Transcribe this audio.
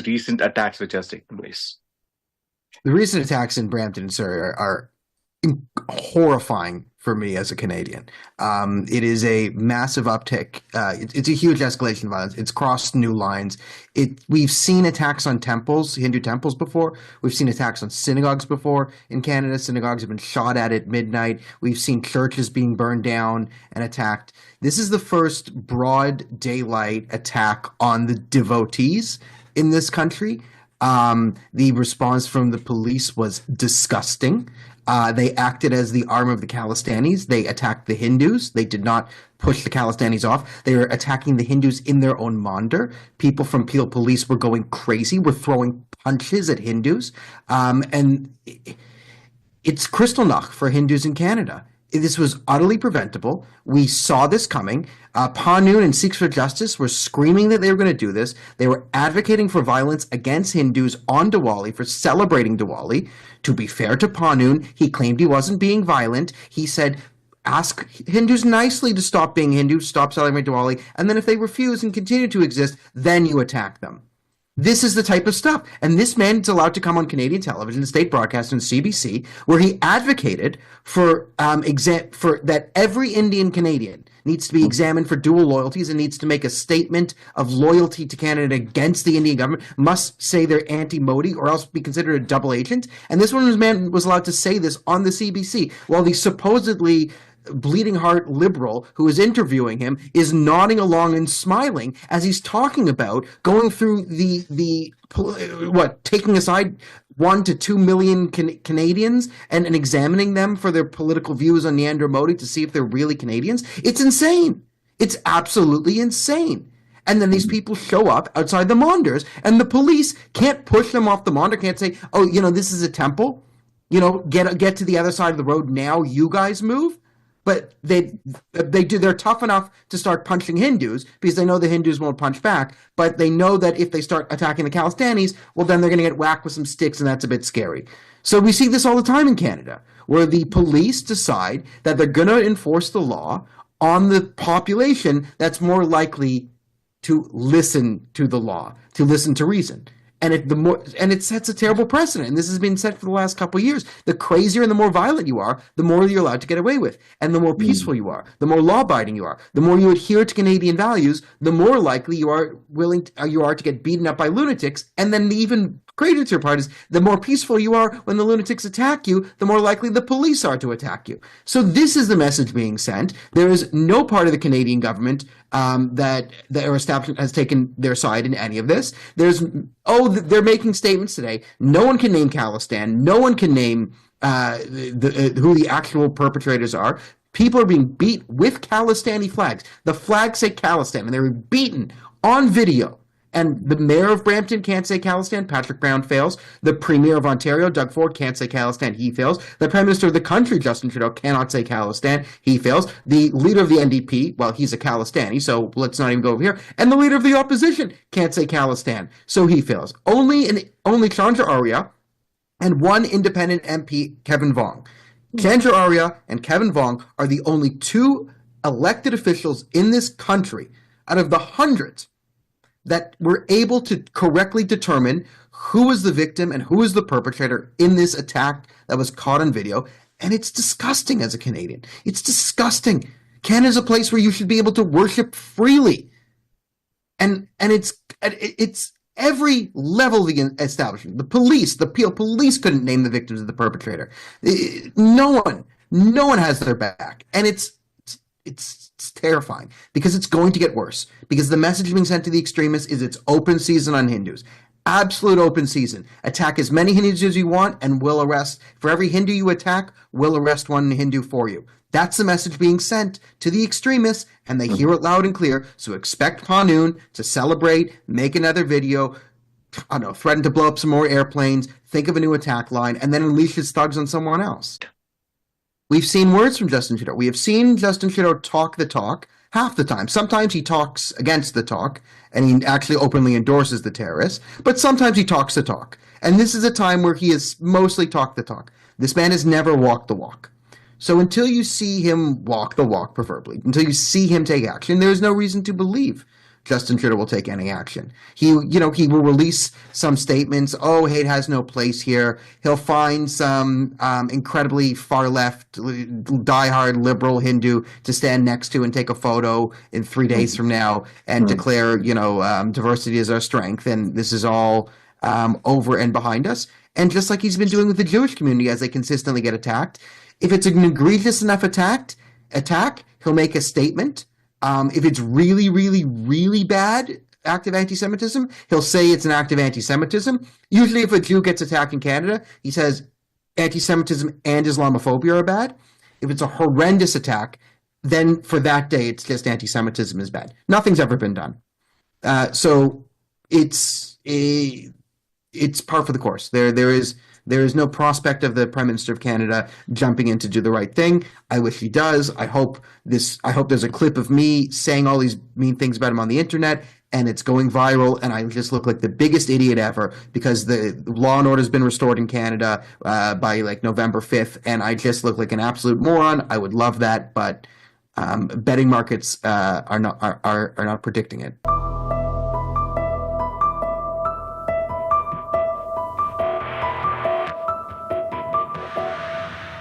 these recent attacks which has taken place? The recent attacks in Brampton and Surrey are horrifying for me as a Canadian. It is a massive uptick. It's a huge escalation of violence. It's crossed new lines. We've seen attacks on temples, Hindu temples before. We've seen attacks on synagogues before in Canada. Synagogues have been shot at midnight. We've seen churches being burned down and attacked. This is the first broad daylight attack on the devotees in this country. The response from the police was disgusting. They acted as the arm of the Khalistanis. They attacked the Hindus. They did not push the Khalistanis off. They were attacking the Hindus in their own mandir. People from Peel Police were going crazy, were throwing punches at Hindus. And it's Kristallnacht for Hindus in Canada. This was utterly preventable. We saw this coming. Panoon and Sikhs for Justice were screaming that they were going to do this. They were advocating for violence against Hindus on Diwali, for celebrating Diwali. To be fair to Panoon, he claimed he wasn't being violent. He said, ask Hindus nicely to stop being Hindus, stop celebrating Diwali, and then if they refuse and continue to exist, then you attack them. This is the type of stuff. And this man is allowed to come on Canadian television, the state broadcast on CBC, where he advocated for that every Indian Canadian needs to be examined for dual loyalties and needs to make a statement of loyalty to Canada against the Indian government, must say they're anti-Modi or else be considered a double agent. And this one man was allowed to say this on the CBC while the supposedly bleeding heart liberal who is interviewing him is nodding along and smiling as he's talking about going through taking aside 1 to 2 million Canadians and examining them for their political views on Narendra Modi to see if they're really Canadians. It's insane. It's absolutely insane. And then these people show up outside the Monders, and the police can't push them off the Monder, can't say, oh, this is a temple. Get to the other side of the road now, you guys move. But they're tough enough to start punching Hindus because they know the Hindus won't punch back. But they know that if they start attacking the Khalistanis, well, then they're going to get whacked with some sticks, and that's a bit scary. So we see this all the time in Canada, where the police decide that they're going to enforce the law on the population that's more likely to listen to the law, to listen to reason. And it sets a terrible precedent. And this has been set for the last couple of years. The crazier and the more violent you are, the more you're allowed to get away with. And the more peaceful you are, the more law-abiding you are, the more you adhere to Canadian values, the more likely you are to get beaten up by lunatics. And then the even greater part is the more peaceful you are when the lunatics attack you, the more likely the police are to attack you. So this is the message being sent. There is no part of the Canadian government that our establishment has taken their side in any of this. They're making statements today. No one can name Khalistan. No one can name who the actual perpetrators are. People are being beat with Khalistani flags. The flags say Khalistan, and they were beaten on video. And the mayor of Brampton can't say Khalistan. Patrick Brown fails. The premier of Ontario, Doug Ford, can't say Khalistan. He fails. The prime minister of the country, Justin Trudeau, cannot say Khalistan. He fails. The leader of the NDP, well, he's a Khalistani, so let's not even go over here. And the leader of the opposition can't say Khalistan, so he fails. Only Chandra Arya and one independent MP, Kevin Vong. Chandra Arya and Kevin Vong are the only two elected officials in this country out of the hundreds that were able to correctly determine who was the victim and who was the perpetrator in this attack that was caught on video. And it's disgusting as a Canadian. It's disgusting. Canada's a place where you should be able to worship freely. And it's every level of the establishment. The police, the Peel Police couldn't name the victims of the perpetrator. No one has their back. And it's terrifying because it's going to get worse, because the message being sent to the extremists is it's open season on Hindus. Absolute open season. Attack as many Hindus as you want and we'll arrest. For every Hindu you attack, we'll arrest one Hindu for you. That's the message being sent to the extremists, and they hear it loud and clear. So expect Panoon to celebrate, make another video, threaten to blow up some more airplanes, think of a new attack line, and then unleash his thugs on someone else. We've seen words from Justin Trudeau. We have seen Justin Trudeau talk the talk half the time. Sometimes he talks against the talk, and he actually openly endorses the terrorists, but sometimes he talks the talk. And this is a time where he has mostly talked the talk. This man has never walked the walk. So until you see him walk the walk, preferably, until you see him take action, there is no reason to believe Justin Trudeau will take any action. He will release some statements. Oh, hate has no place here. He'll find some incredibly far left, diehard liberal Hindu to stand next to and take a photo in 3 days from now and declare, diversity is our strength, and this is all over and behind us. And just like he's been doing with the Jewish community as they consistently get attacked, if it's an egregious enough attack, he'll make a statement. If it's really, really, really bad act of anti-Semitism, he'll say it's an act of anti-Semitism. Usually if a Jew gets attacked in Canada, he says anti-Semitism and Islamophobia are bad. If it's a horrendous attack, then for that day, it's just anti-Semitism is bad. Nothing's ever been done. So it's par for the course. There is no prospect of the Prime Minister of Canada jumping in to do the right thing. I wish he does. I hope there's a clip of me saying all these mean things about him on the internet, and it's going viral, and I just look like the biggest idiot ever because the law and order has been restored in Canada by like November 5th, and I just look like an absolute moron. I would love that, but betting markets are not predicting it.